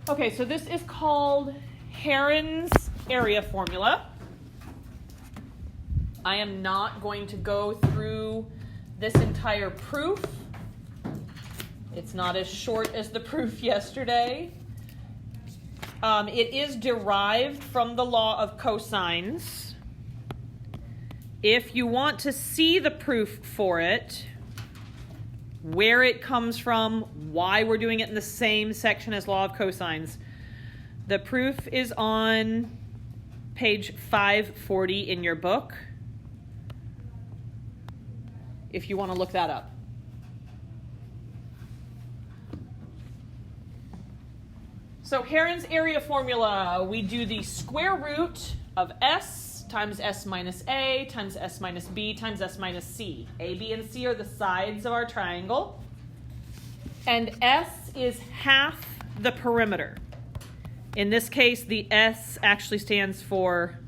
Okay, so this is called Heron's area formula. I am not going to go through this entire proof. It's not as short as the proof yesterday. It is derived from the law of cosines. If you want to see the proof for it, where it comes from, why we're doing it in the same section as law of cosines, the proof is on page 540 in your book, if you want to look that up. So Heron's area formula, we do the square root of s times s minus a times s minus b times s minus c. A, b, and c are the sides of our triangle. And s is half the perimeter. In this case, the s actually stands for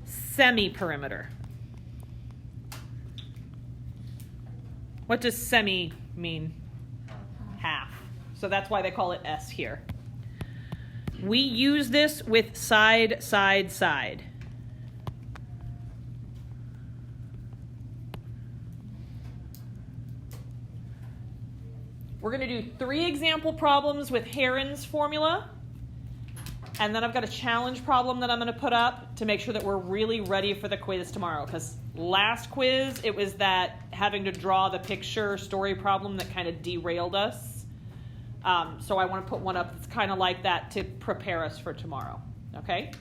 semi-perimeter. What does semi mean? Half. So that's why they call it s here. We use this with side, side, side. We're going to do 3 example problems with Heron's formula. And then I've got a challenge problem that I'm going to put up to make sure that we're really ready for the quiz tomorrow. Because last quiz, it was that having to draw the picture story problem that kind of derailed us. So I want to put one up that's kind of like that to prepare us for tomorrow. Okay?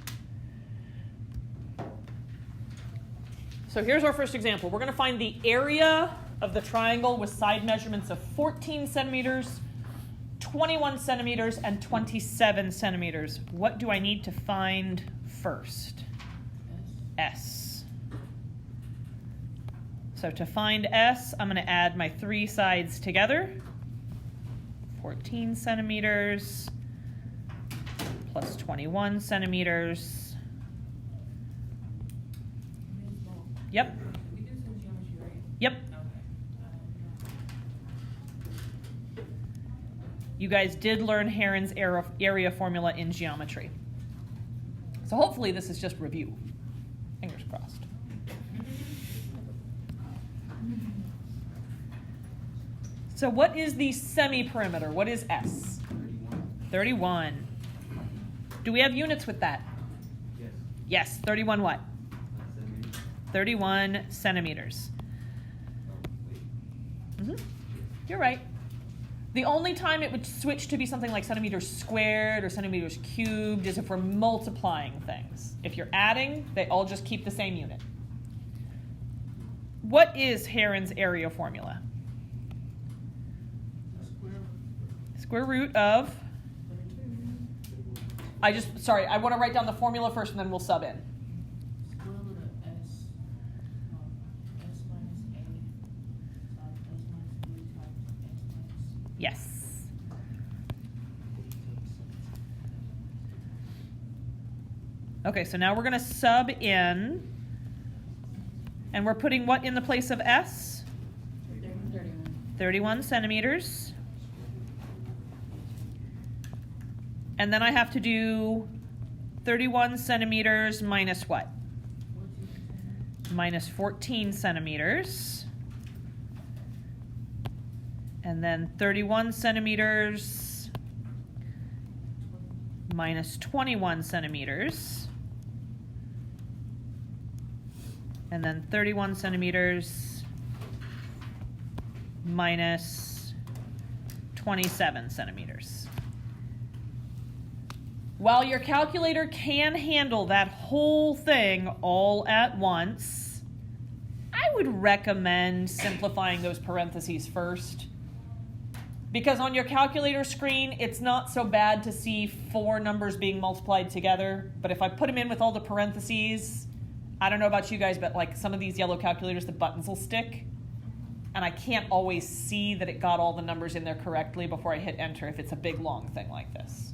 So here's our first example. We're going to find the area of the triangle with side measurements of 14 centimeters, 21 centimeters, and 27 centimeters. What do I need to find first? S. So to find S, I'm going to add my 3 sides together. 14 centimeters plus 21 centimeters. Yep. We did some geometry, right? Yep. Okay. You guys did learn Heron's area formula in geometry. So hopefully this is just review. Fingers crossed. So what is the semi-perimeter? What is S? 31. Do we have units with that? Yes. Yes. 31 what? Centimeters. 31 centimeters. Mm-hmm. You're right. The only time it would switch to be something like centimeters squared or centimeters cubed is if we're multiplying things. If you're adding, they all just keep the same unit. What is Heron's area formula? Square root of, I want to write down the formula first and then we'll sub in. Square root of s, s minus a times s minus b times s minus. Yes. Okay, so now we're going to sub in, and we're putting what in the place of S? 31 centimeters. And then I have to do 31 centimeters minus what? Minus 14 centimeters. And then 31 centimeters minus 21 centimeters. And then 31 centimeters minus 27 centimeters. While your calculator can handle that whole thing all at once, I would recommend simplifying those parentheses first. Because on your calculator screen, it's not so bad to see 4 numbers being multiplied together. But if I put them in with all the parentheses, I don't know about you guys, but like some of these yellow calculators, the buttons will stick. And I can't always see that it got all the numbers in there correctly before I hit enter if it's a big long thing like this.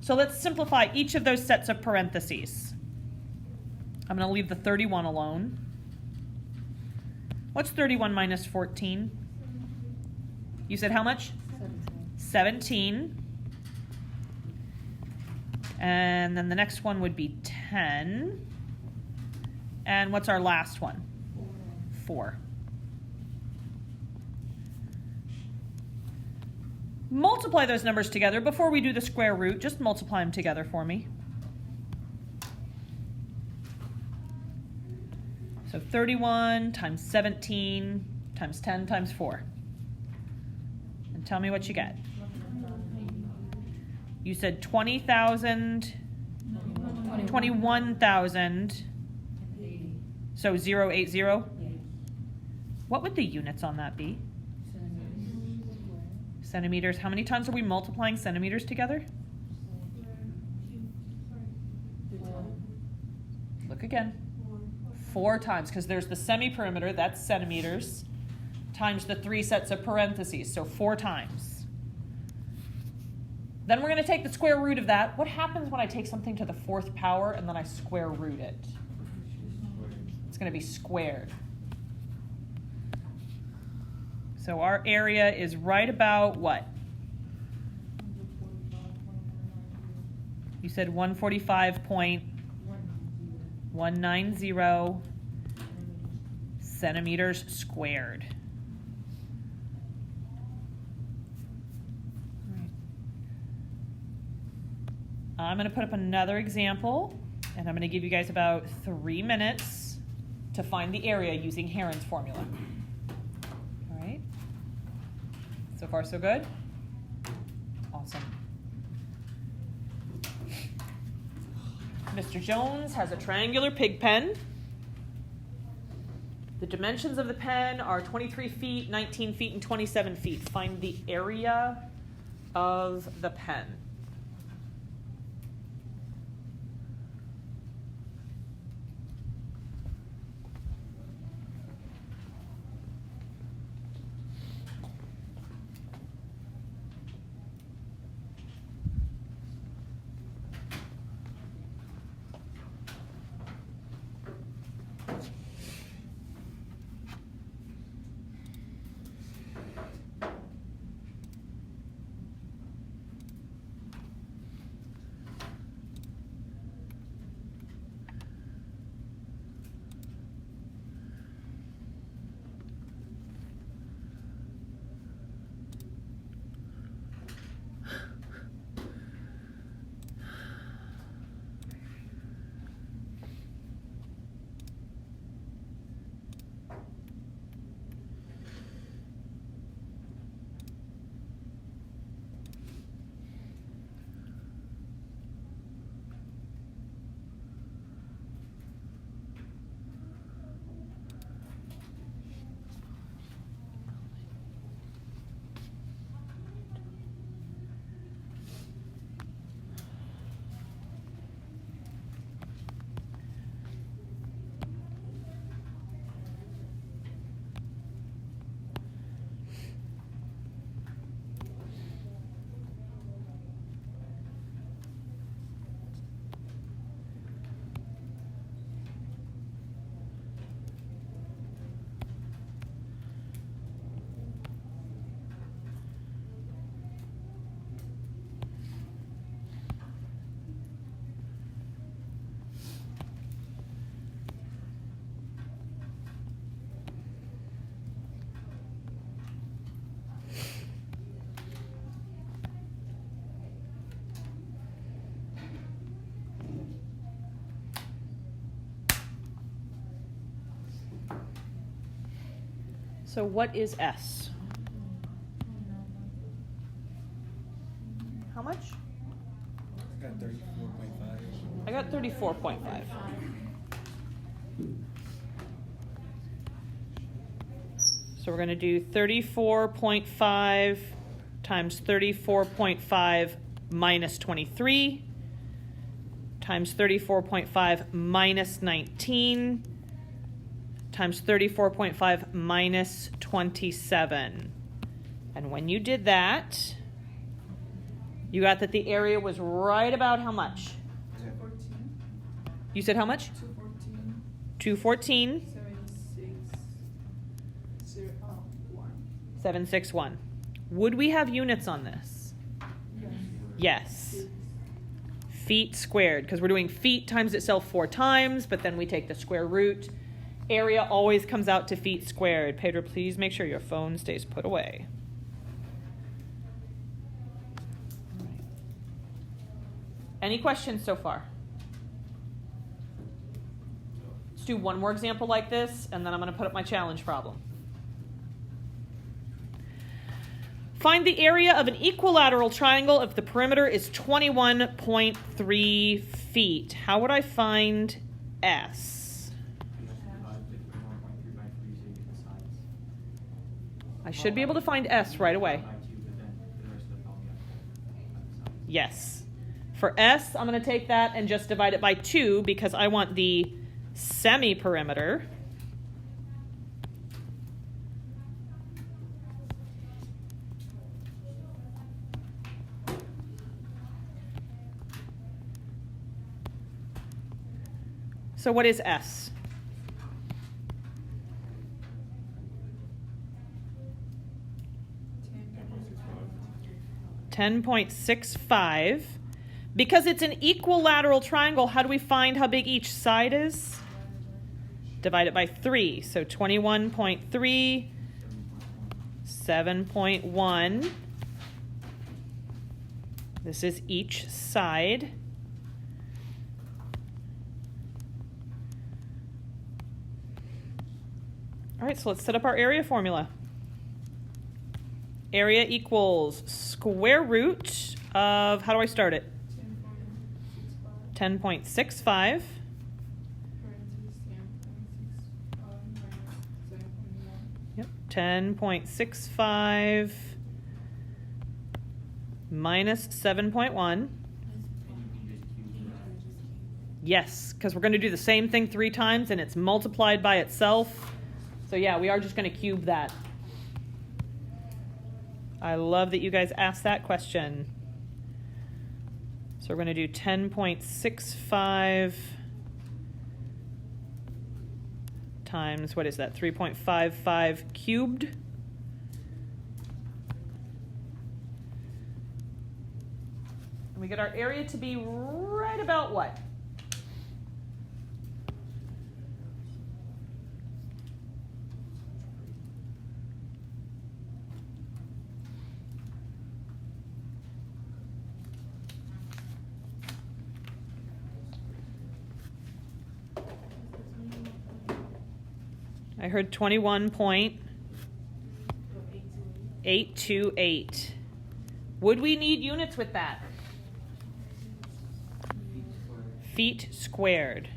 So let's simplify each of those sets of parentheses. I'm going to leave the 31 alone. What's 31 minus 14? You said how much? 17. And then the next one would be 10. And what's our last one? 4. Multiply those numbers together. Before we do the square root, just multiply them together for me. So 31 times 17 times 10 times 4. And tell me what you get. You said 20,000, 21,000. So 080. What would the units on that be? Centimeters. How many times are we multiplying centimeters together? Look again. 4 times, because there's the semi-perimeter, that's centimeters, times the 3 sets of parentheses, so 4 times. Then we're going to take the square root of that. What happens when I take something to the 4th power and then I square root it? It's going to be squared. So our area is right about what? You said 145.190 centimeters squared. All right. I'm going to put up another example, and I'm going to give you guys about 3 minutes to find the area using Heron's formula. All right. So far, so good? Awesome. Mr. Jones has a triangular pig pen. The dimensions of the pen are 23 feet, 19 feet, and 27 feet. Find the area of the pen. So what is S? How much? I got 34.5. I got 34.5. So we're going to do 34.5 times 34.5 minus 23 times 34.5 minus 19 times 34.5 minus 27. And when you did that, you got that the area was right about how much? 214. You said how much? 214. 214. 7601. 761. Would we have units on this? Yes. Yes. feet squared, because we're doing feet times itself 4 times, but then we take the square root. Area always comes out to feet squared. Pedro, please make sure your phone stays put away. Any questions so far? Let's do one more example like this, and then I'm going to put up my challenge problem. Find the area of an equilateral triangle if the perimeter is 21.3 feet. How would I find S? I should be able to find S right away. Yes. For S, I'm going to take that and just divide it by 2 because I want the semi-perimeter. So what is S? $10.65. Because it's an equilateral triangle, how do we find how big each side is? Divide it by 3. So 21.3, 7.1. This is each side. All right, so let's set up our area formula. Area equals square root of, how do I start it? 10.65. Yep, 10.65 minus 7.1. Yes, because we're going to do the same thing 3 times and it's multiplied by itself. So yeah, we are just going to cube that. I love that you guys asked that question. So we're going to do 10.65 times, what is that, 3.55 cubed. And we get our area to be right about what? I heard 21.828. Would we need units with that? Feet squared.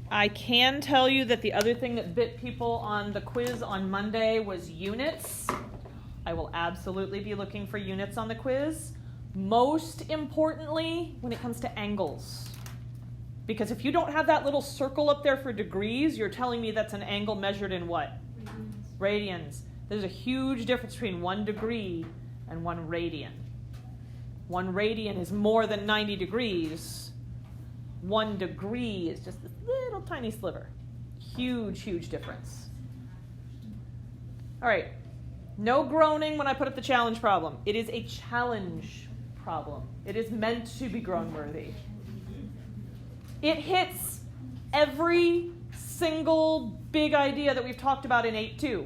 I can tell you that the other thing that bit people on the quiz on Monday was units. I will absolutely be looking for units on the quiz. Most importantly, when it comes to angles. Because if you don't have that little circle up there for degrees, you're telling me that's an angle measured in what? Radians. There's a huge difference between 1 degree and 1 radian. 1 radian is more than 90 degrees. 1 degree is just this little tiny sliver. Huge, huge difference. All right. No groaning when I put up the challenge problem. It is a challenge problem. It is meant to be groan worthy. It hits every single big idea that we've talked about in 8.2.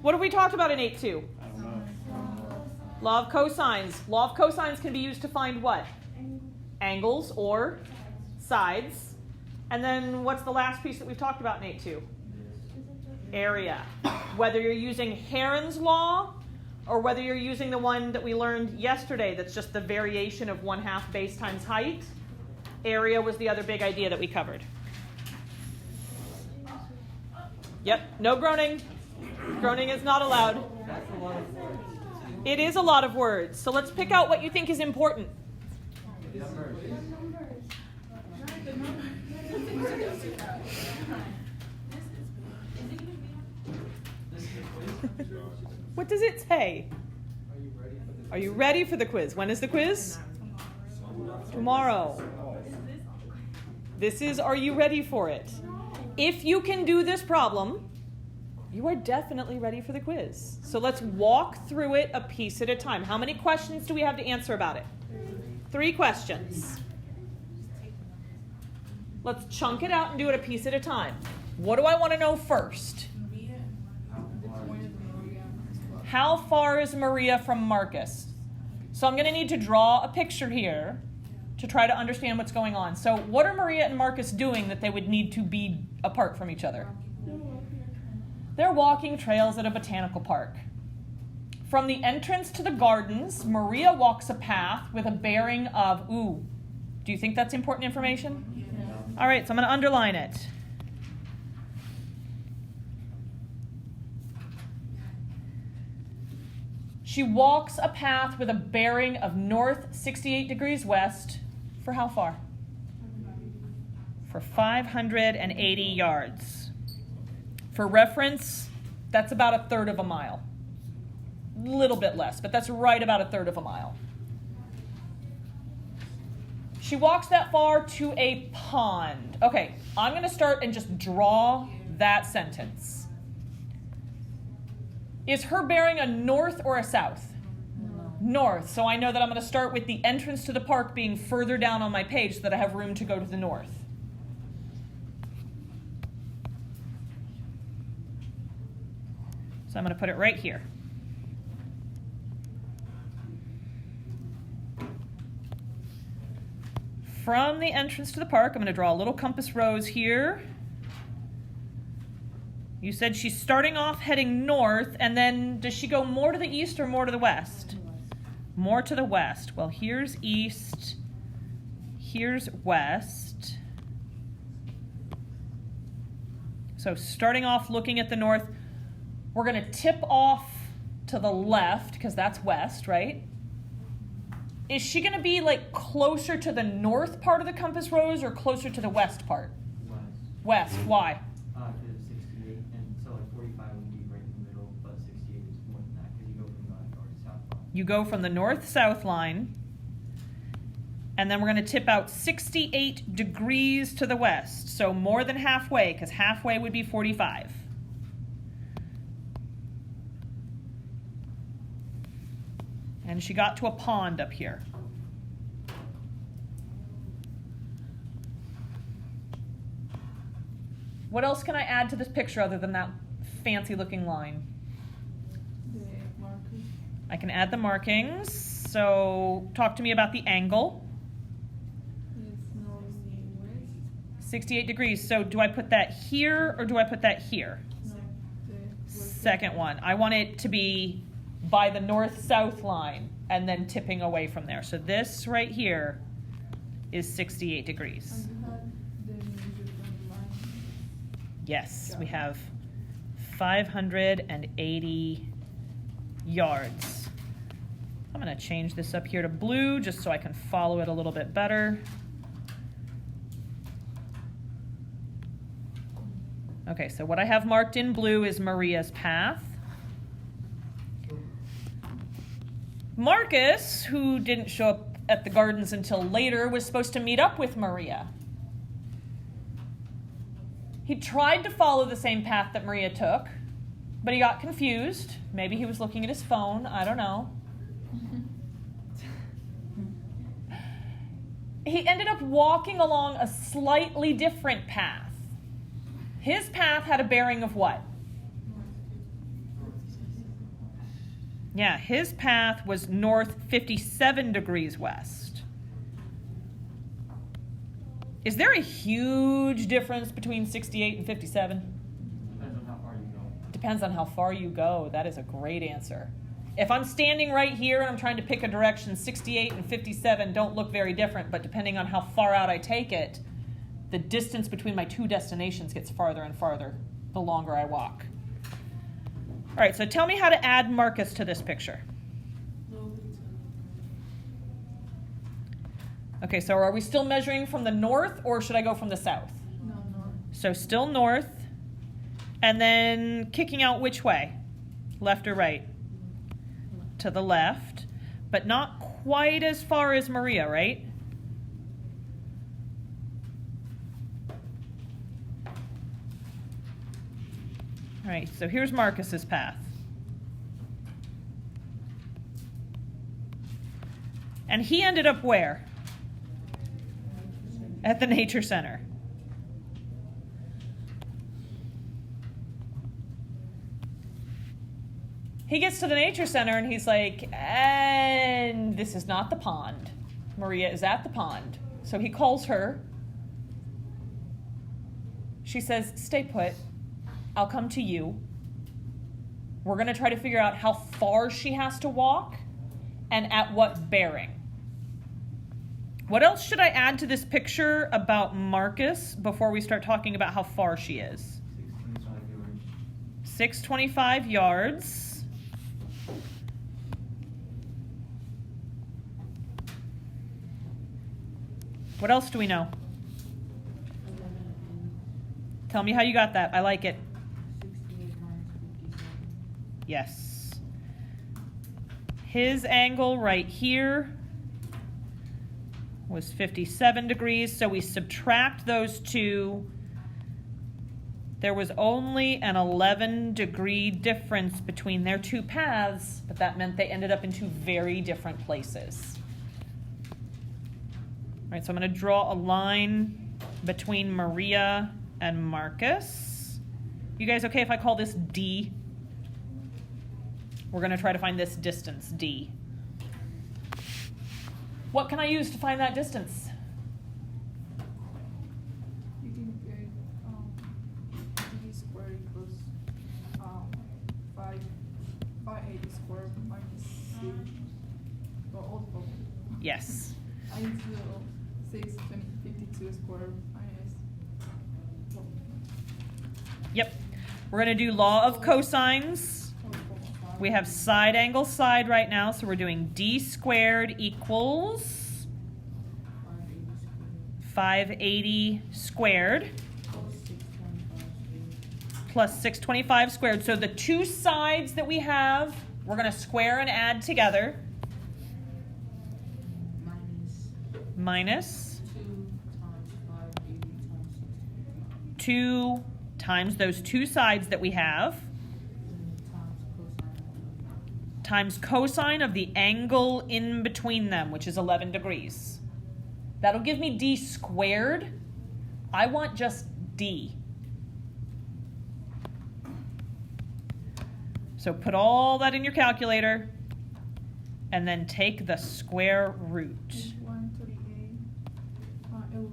What have we talked about in 8.2? Law of cosines. Law of cosines can be used to find what? Angles or sides. And then what's the last piece that we've talked about in 8.2? Area. Whether you're using Heron's law or whether you're using the one that we learned yesterday that's just the variation of 1/2 base times height, area was the other big idea that we covered. Yep, no groaning. Groaning is not allowed. It is a lot of words. So let's pick out what you think is important. What does it say? Are you ready for the quiz? When is the quiz? Tomorrow. This is, are you ready for it? If you can do this problem, You are definitely ready for the quiz. So let's walk through it a piece at a time. How many questions do we have to answer about it? 3 questions. Let's chunk it out and do it a piece at a time. What do I want to know first? How far is Maria from Marcus? So I'm going to need to draw a picture here to try to understand what's going on. So what are Maria and Marcus doing that they would need to be apart from each other? They're walking trails at a botanical park. From the entrance to the gardens, Maria walks a path with a bearing of, do you think that's important information? Yeah. All right, so I'm going to underline it. She walks a path with a bearing of north 68 degrees west for how far? For 580 yards. For reference, that's about a third of a mile. A little bit less, but that's right about a third of a mile. She walks that far to a pond. Okay, I'm going to start and just draw that sentence. Is her bearing a north or a south? No. North. So I know that I'm going to start with the entrance to the park being further down on my page so that I have room to go to the north. So I'm going to put it right here. From the entrance to the park, I'm going to draw a little compass rose here. You said she's starting off heading north, and then does she go more to the east or more to the west? More to the west. Well, here's east, here's west. So starting off looking at the north, we're going to tip off to the left, because that's west, right? Is she going to be like closer to the north part of the compass rose or closer to the west part? West. West. Why? Because it's 68, and so like 45 would be right in the middle, but 68 is more than that because you go from the north-south line. You go from the north-south line, and then we're going to tip out 68 degrees to the west. So more than halfway, because halfway would be 45. And she got to a pond up here. What else can I add to this picture other than that fancy looking line? The markers. I can add the markings. So talk to me about the angle. It's northwest. 68 degrees. So do I put that here or do I put that here? No, the west. Second one. I want it to be by the north-south line and then tipping away from there. So this right here is 68 degrees. And you had the measure from the line. Yes, we have 580 yards. I'm going to change this up here to blue just so I can follow it a little bit better. Okay, so what I have marked in blue is Maria's path. Marcus, who didn't show up at the gardens until later, was supposed to meet up with Maria. He tried to follow the same path that Maria took, but he got confused. Maybe he was looking at his phone. I don't know. He ended up walking along a slightly different path. His path had a bearing of what? Yeah, his path was north 57 degrees west. Is there a huge difference between 68 and 57? Depends on how far you go. Depends on how far you go. That is a great answer. If I'm standing right here and I'm trying to pick a direction, 68 and 57 don't look very different, but depending on how far out I take it, the distance between my two destinations gets farther and farther the longer I walk. All right, so tell me how to add Marcus to this picture. No pizza. Okay, so are we still measuring from the north or should I go from the south? No, north. So still north, and then kicking out which way? Left or right? To the left, but not quite as far as Maria, right? All right, so here's Marcus's path. And he ended up where? At the nature center. He gets to the nature center and he's like, and this is not the pond. Maria is at the pond. So he calls her. She says, stay put. I'll come to you. We're going to try to figure out how far she has to walk and at what bearing. What else should I add to this picture about Marcus before we start talking about how far she is? 625 yards. What else do we know? Tell me how you got that. I like it. 68 minus 57. Yes. His angle right here was 57 degrees, so we subtract those two. There was only an 11-degree difference between their two paths, but that meant they ended up in two very different places. All right, so I'm going to draw a line between Maria and Marcus. You guys okay if I call this D? We're going to try to find this distance, D. What can I use to find that distance? You can get d squared equals 580 squared minus c. Well, also, Yes. I need to 652 squared minus. Yep. We're going to do law of cosines. We have side angle side right now, so we're doing d squared equals 580 squared plus 625 squared. So the two sides that we have, we're going to square and add together. Minus 2 times those two sides that we have times cosine of the angle in between them, which is 11 degrees. That'll give me d squared. I want just d. So put all that in your calculator and then take the square root. 138, 11,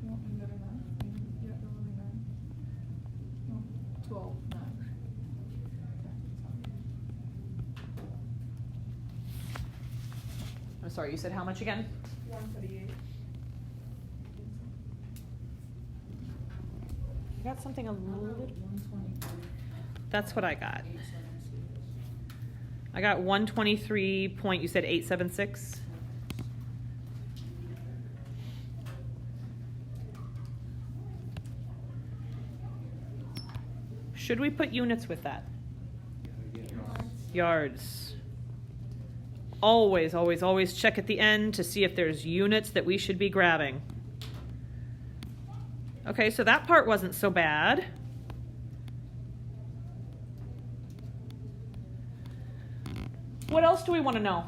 no, 11, yeah, 11, no, 12, 9. I'm sorry, you said how much again? 138. You got something a little bit? 123. That's what I got. 876. I got 123 point, you said 876? Should we put units with that? Yards. Always, always, always check at the end to see if there's units that we should be grabbing. Okay, so that part wasn't so bad. What else do we want to know?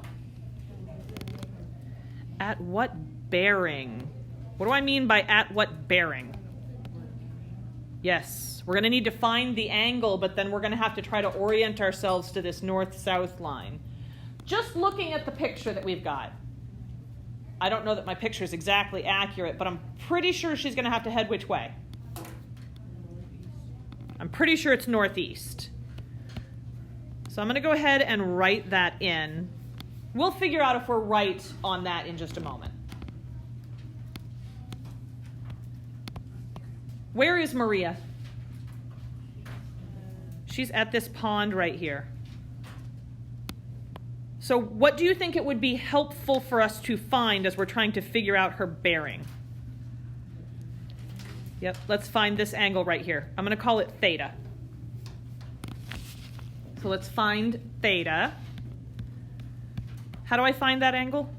At what bearing? What do I mean by at what bearing? Yes, we're going to need to find the angle, but then we're going to have to try to orient ourselves to this north-south line. Just looking at the picture that we've got, I don't know that my picture is exactly accurate, but I'm pretty sure she's going to have to head which way? I'm pretty sure it's northeast. So I'm going to go ahead and write that in. We'll figure out if we're right on that in just a moment. Where is Maria? She's at this pond right here. So what do you think it would be helpful for us to find as we're trying to figure out her bearing? Yep, let's find this angle right here. I'm going to call it theta. So let's find theta. How do I find that angle?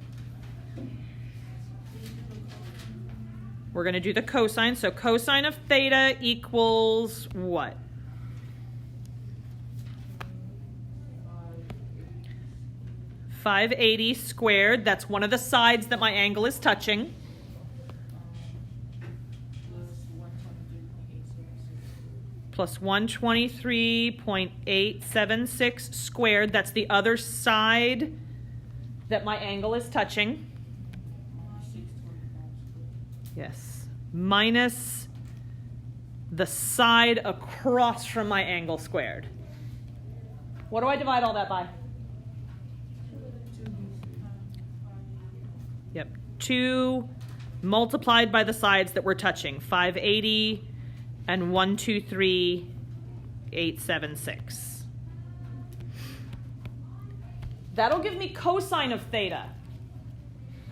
We're going to do the cosine. So cosine of theta equals what? 580 squared. That's one of the sides that my angle is touching. Plus 123.876. Plus 123.876 squared. That's the other side that my angle is touching. 625 squared. Yes. Minus the side across from my angle squared. What do I divide all that by? Yep. 2 multiplied by the sides that we're touching. 580 and 123.876. That'll give me cosine of theta.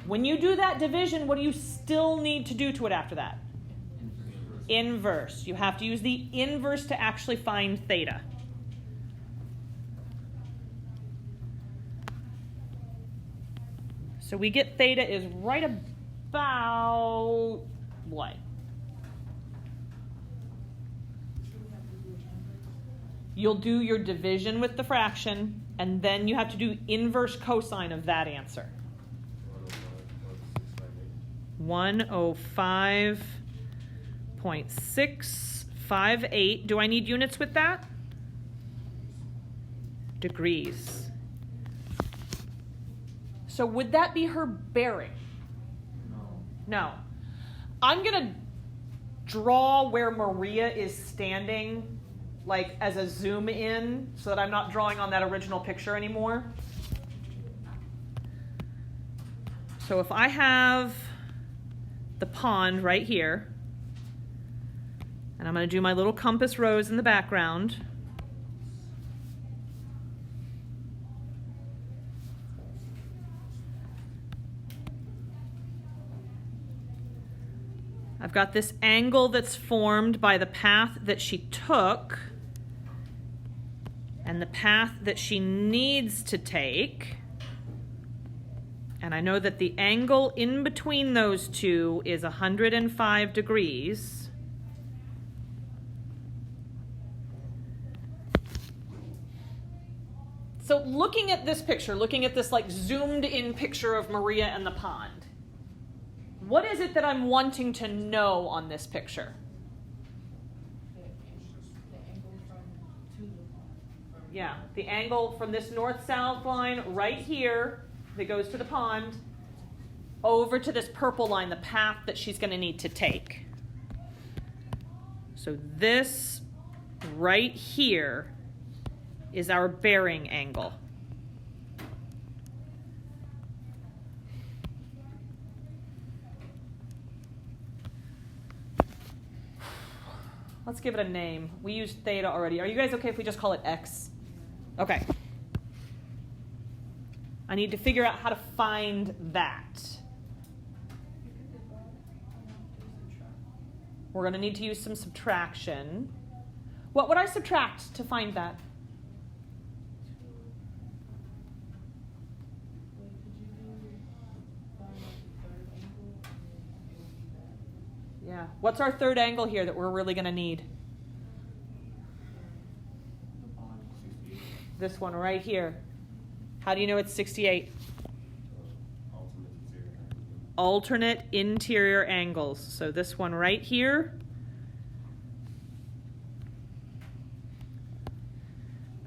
When you do that division, what do you still need to do to it after that? Inverse. You have to use the inverse to actually find theta. So we get theta is right about what? You'll do your division with the fraction, and then you have to do inverse cosine of that answer. 105.658. Do I need units with that? Degrees. So would that be her bearing? No. I'm going to draw where Maria is standing, like as a zoom in, so that I'm not drawing on that original picture anymore. So if I have the pond right here, and I'm going to do my little compass rose in the background. I've got this angle that's formed by the path that she took and the path that she needs to take. And I know that the angle in between those two is 105 degrees. So looking at this picture, looking at this like zoomed in picture of Maria and the pond, what is it that I'm wanting to know on this picture? The angle from to the pond. Yeah, the angle from this north-south line right here that goes to the pond over to this purple line, the path that she's going to need to take. So this right here is our bearing angle. Let's give it a name. We used theta already. Are you guys okay if we just call it X? Okay. I need to figure out how to find that. We're going to need to use some subtraction. What would I subtract to find that? Wait, could you find like the third angle and then it would be that? Yeah. What's our third angle here that we're really going to need? This one right here. How do you know it's 68? Alternate interior angles. So this one right here.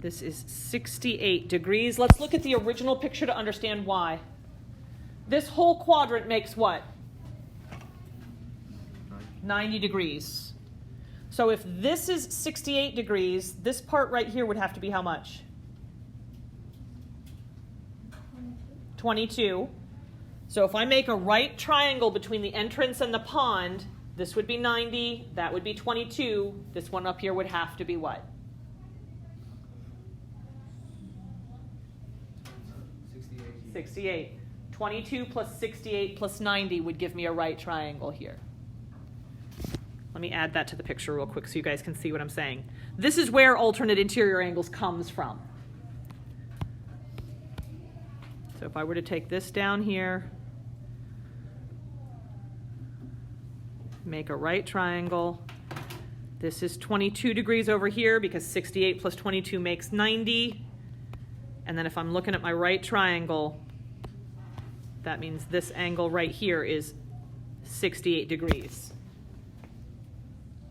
This is 68 degrees. Let's look at the original picture to understand why. This whole quadrant makes what? 90 degrees. So if this is 68 degrees, this part right here would have to be how much? 22. So if I make a right triangle between the entrance and the pond, this would be 90, that would be 22. This one up here would have to be what? 68. 22 plus 68 plus 90 would give me a right triangle here. Let me add that to the picture real quick so you guys can see what I'm saying. This is where alternate interior angles comes from. So if I were to take this down here, make a right triangle. This is 22 degrees over here because 68 plus 22 makes 90. And then if I'm looking at my right triangle, that means this angle right here is 68 degrees.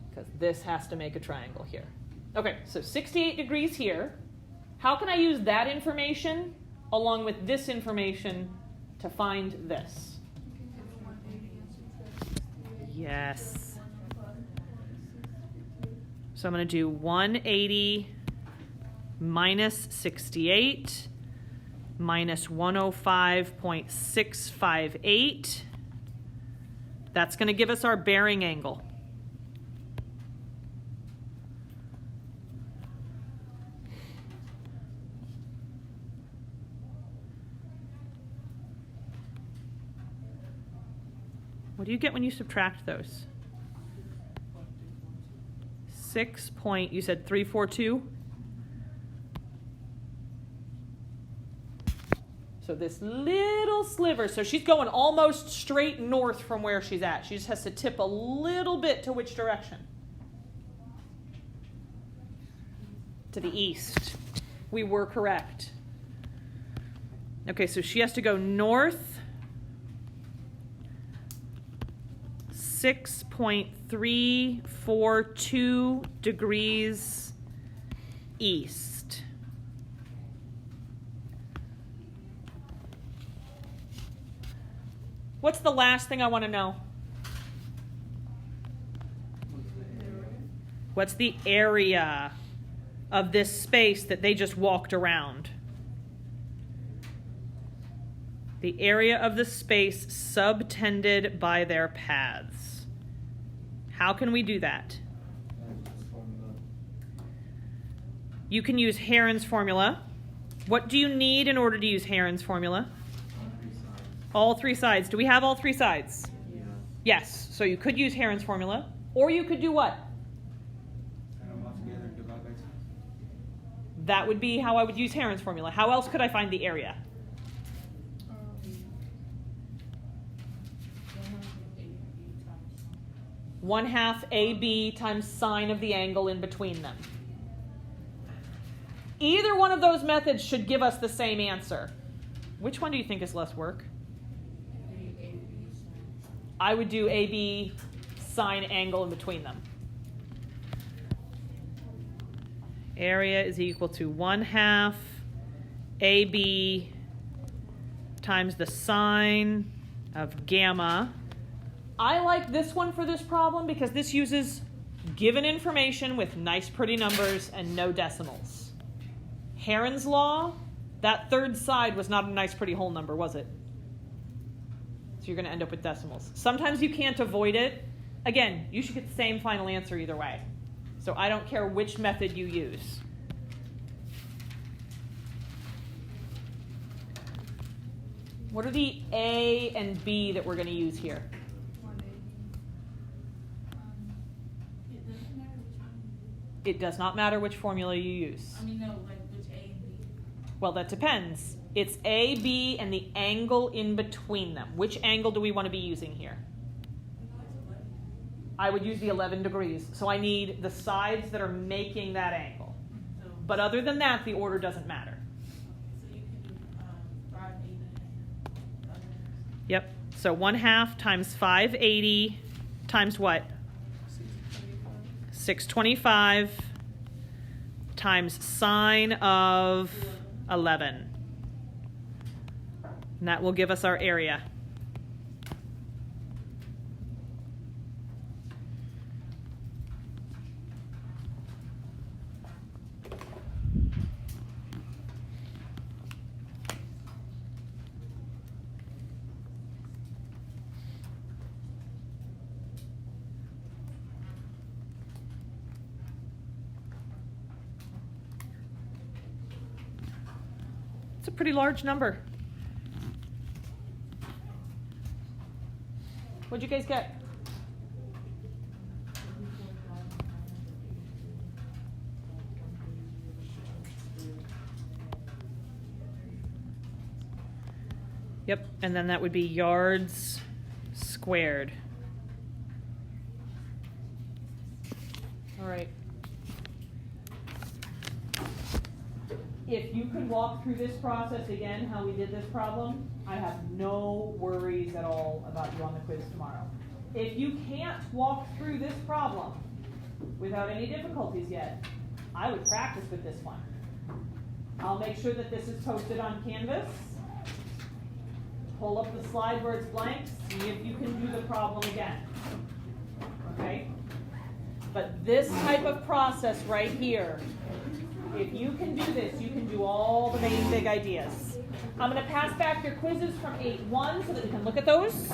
Because this has to make a triangle here. Okay, so 68 degrees here. How can I use that information along with this information to find this? Yes. So I'm going to do 180 minus 68 minus 105.658. That's going to give us our bearing angle. What do you get when you subtract those? 6 point, you said 342? So this little sliver, so she's going almost straight north from where she's at. She just has to tip a little bit to which direction? To the east. We were correct. Okay, so she has to go north 6.342 degrees east. What's the last thing I want to know? What's the area of this space that they just walked around? The area of the space subtended by their paths. How can we do that? You can use Heron's formula. What do you need in order to use Heron's formula? All three sides. Do we have all three sides? Yeah. Yes. So you could use Heron's formula, or you could do what? Add them all together and divide by 2. That would be how I would use Heron's formula. How else could I find the area? 1/2 AB times sine of the angle in between them. Either one of those methods should give us the same answer. Which one do you think is less work? I would do AB sine angle in between them. Area is equal to 1/2 AB times the sine of gamma. I like this one for this problem because this uses given information with nice pretty numbers and no decimals. Heron's law, that third side was not a nice pretty whole number, was it? So you're going to end up with decimals. Sometimes you can't avoid it. Again, you should get the same final answer either way. So I don't care which method you use. What are the A and B that we're going to use here? It does not matter which formula you use. I mean, no, like which A and B? Well, that depends. It's A, B, and the angle in between them. Which angle do we want to be using here? I would use the 11 degrees. So I need the sides that are making that angle. So, But other than that, the order doesn't matter. so you can do 580 and other. Yep. So 1/2 times 580 times what? 625 times sine of 11. And that will give us our area. It's a pretty large number. What'd you guys get? Yep, and then that would be yards squared. All right. If you could walk through this process again, how we did this problem, I have no worries at all about you on the quiz tomorrow. If you can't walk through this problem without any difficulties yet, I would practice with this one. I'll make sure that this is posted on Canvas. Pull up the slide where it's blank, see if you can do the problem again. Okay? But this type of process right here, if you can do this, you can do all the main big ideas. I'm going to pass back your quizzes from 8-1 so that we can look at those.